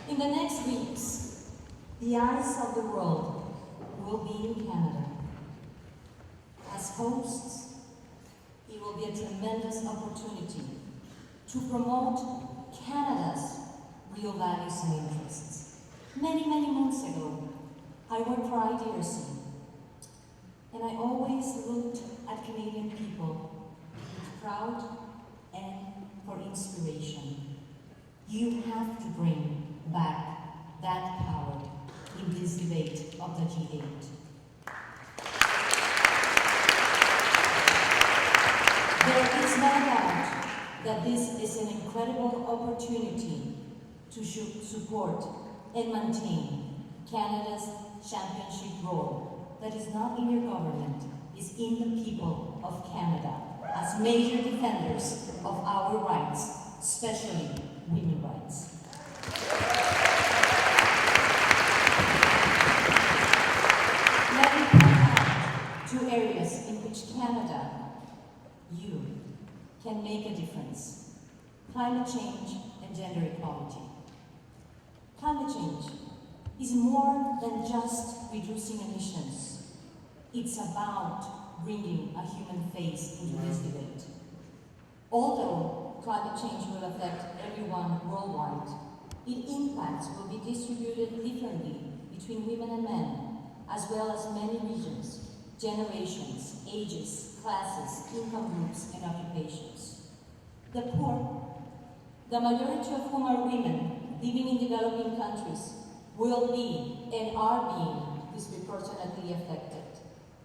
In the next weeks, the eyes of the world will be in Canada. As hosts, it will be a tremendous opportunity to promote Canada's real values and interests. Many months ago, I worked for Ryerson, and I always looked at Canadian people with proud and for inspiration. You have to bring back that power in this debate of the G8. There is no doubt that this is an incredible opportunity to support and maintain Canada's championship role that is not in your government, is in the people of Canada as major defenders of our rights, especially women's rights. Let me point out 2 areas in which Canada, you, can make a difference: climate change and gender equality. Climate change is more than just reducing emissions. It's about bringing a human face into this debate. Although climate change will affect everyone worldwide, its impacts will be distributed differently between women and men, as well as many regions, generations, ages, classes, income groups, and occupations. The poor, the majority of whom are women living in developing countries, will be and are being disproportionately affected.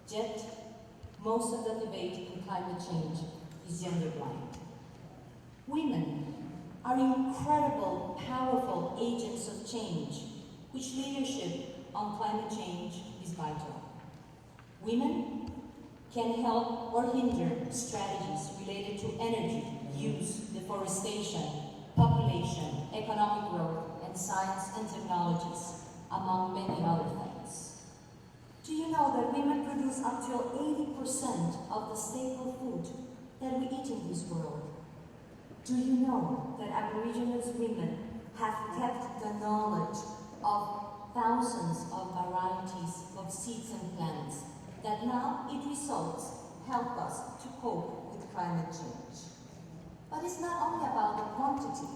Yet, most of the debate in climate change is gender blind. Women are incredible, powerful agents of change, which leadership on climate change is vital. Women can help or hinder strategies related to energy use, deforestation, population, economic growth, and science and technologies, among many other things. Do you know that women produce up to 80% of the staple food that we eat in this world? Do you know that Aboriginal women have kept the knowledge of thousands of varieties of seeds and plants that now its results help us to cope with climate change? But it's not only about the quantity,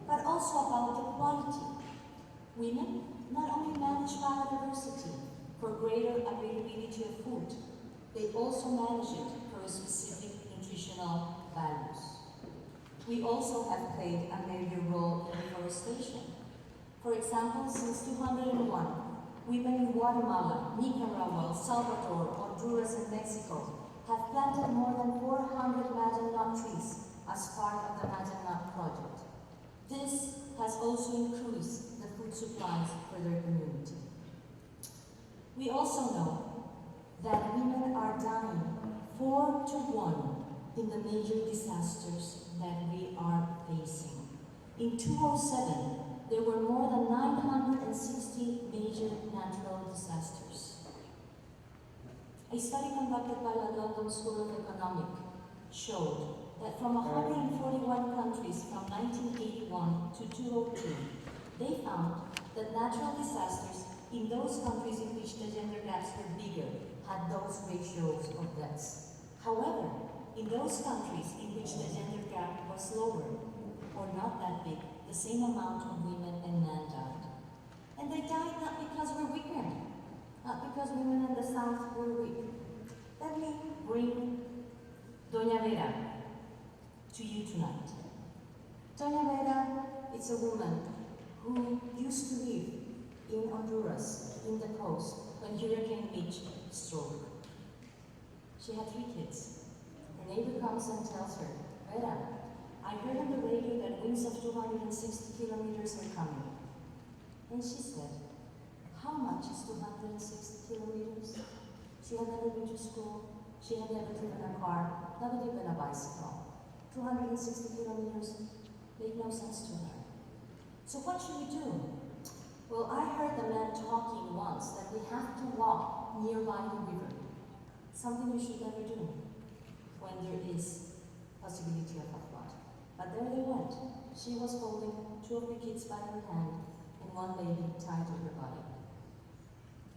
but also about the quality. Women not only manage biodiversity for greater availability of food, they also manage it for specific nutritional values. We also have played a major role in deforestation. For example, since 2001, women in Guatemala, Nicaragua, El Salvador, Honduras, and Mexico have planted more than 400 Maginot trees as part of the Maginot Project. This has also increased the food supplies for their community. We also know that women are dying 4 to 1 in the major disasters that we are facing. In 2007, there were more than 960 major natural disasters. A study conducted by the London School of Economics showed that from 141 countries from 1981 to 2002, they found that natural disasters in those countries in which the gender gaps were bigger had those ratios of deaths. However, in those countries in which the gender gap was lower, or not that big, the same amount of women and men died. And they died not because we're weaker, not because women in the South were weak. Let me bring Doña Vera to you tonight. Doña Vera is a woman who used to live in Honduras, in the coast, when Hurricane Mitch struck. She had 3 kids. Her neighbor comes and tells her, Vera, I heard on the radio that winds of 260 kilometers are coming. And she said, how much is 260 kilometers? She had never been to school. She had never driven a car, never driven a bicycle. 260 kilometers made no sense to her. So what should we do? Well, I heard the man talking once that we have to walk nearby the river. Something we should never do when there is possibility of a flood. But there they went. She was holding 2 of the kids by her hand, and and one baby tied to her body.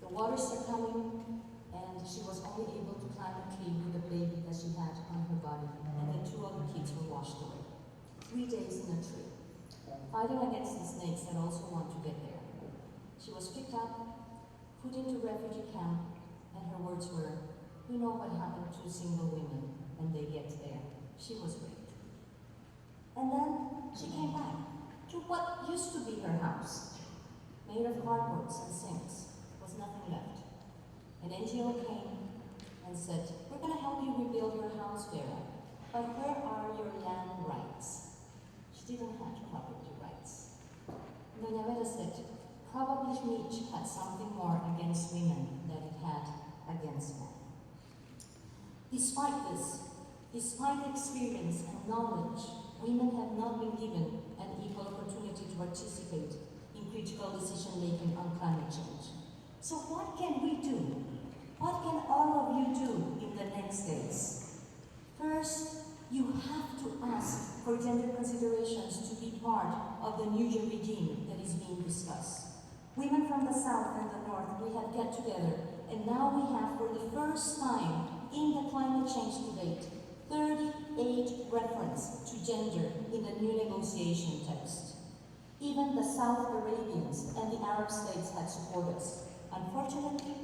The waters are coming, and she was only able to climb a tree with the baby that she had on her body, and the 2 other kids were washed away. 3 days in a tree, fighting against the snakes that also want to get there. She was picked up, put into refugee camp, and her words were, "You know what happened to single women when they get there." She was raped. And then she came back to what used to be her house, made of cardboards and sinks. There was nothing left. An NGO came and said, "We're going to help you rebuild your house, Vera, but where are your land rights?" She didn't have property rights. Doña Vera said, probably Nietzsche had something more against women than it had against men. Despite this, despite experience and knowledge, women have not been given an equal opportunity to participate in critical decision-making on climate change. So what can we do? What can all of you do in the next days? First, you have to ask for gender considerations to be part of the new regime that is being discussed. Women from the South and the North, we have get together, and now we have, for the first time in the climate change debate, 38 reference to gender in the new negotiation text. Even the South Arabians and the Arab states had supported us. Unfortunately,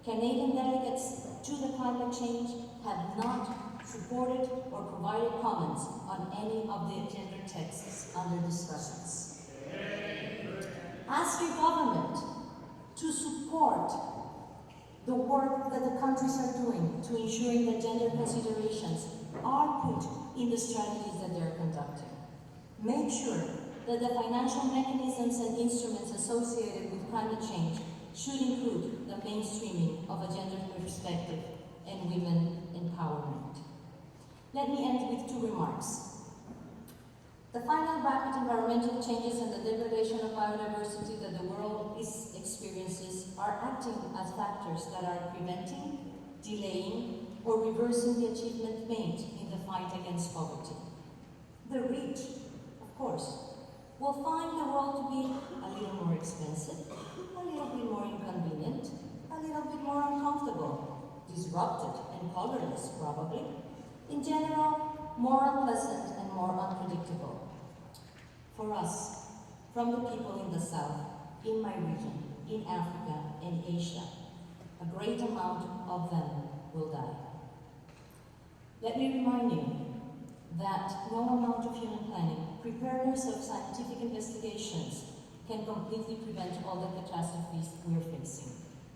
Canadian delegates to the climate change have not supported or provided comments on any of the gender texts under discussions. Ask your government to support the work that the countries are doing to ensuring that gender considerations are put in the strategies that they're conducting. Make sure that the financial mechanisms and instruments associated with climate change should include the mainstreaming of a gender perspective and women empowerment. Let me end with 2 remarks. The final rapid environmental changes and the degradation of biodiversity that the world experiences are acting as factors that are preventing, delaying, or reversing the achievement made in the fight against poverty. The rich, of course, will find the world to be a little more expensive, a little bit more inconvenient, a little bit more uncomfortable, disrupted and colorless probably, in general, more unpleasant and more unpredictable. For us, from the people in the South, in my region, in Africa and Asia, a great amount of them will die. Let me remind you that no amount of human planning, preparedness of scientific investigations can completely prevent all the catastrophes we're facing.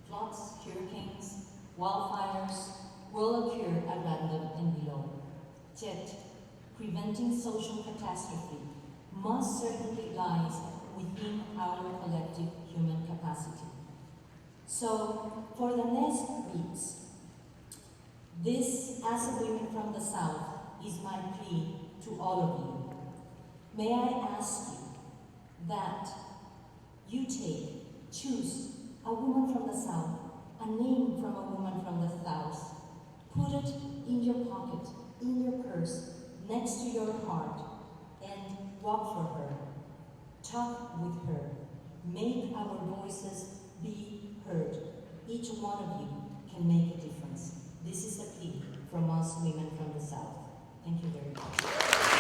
Floods, hurricanes, wildfires will occur at random and below. Yet, preventing social catastrophe most certainly lies within our collective human capacity. So, for the next weeks, this, as a woman from the South, is my plea to all of you. May I ask you that you choose a woman from the South, a name from a woman from the South, put it in your pocket, in your purse, next to your heart, and walk for her, talk with her, make our voices be heard. Each one of you can make a difference. This is a plea from us women from the South. Thank you very much.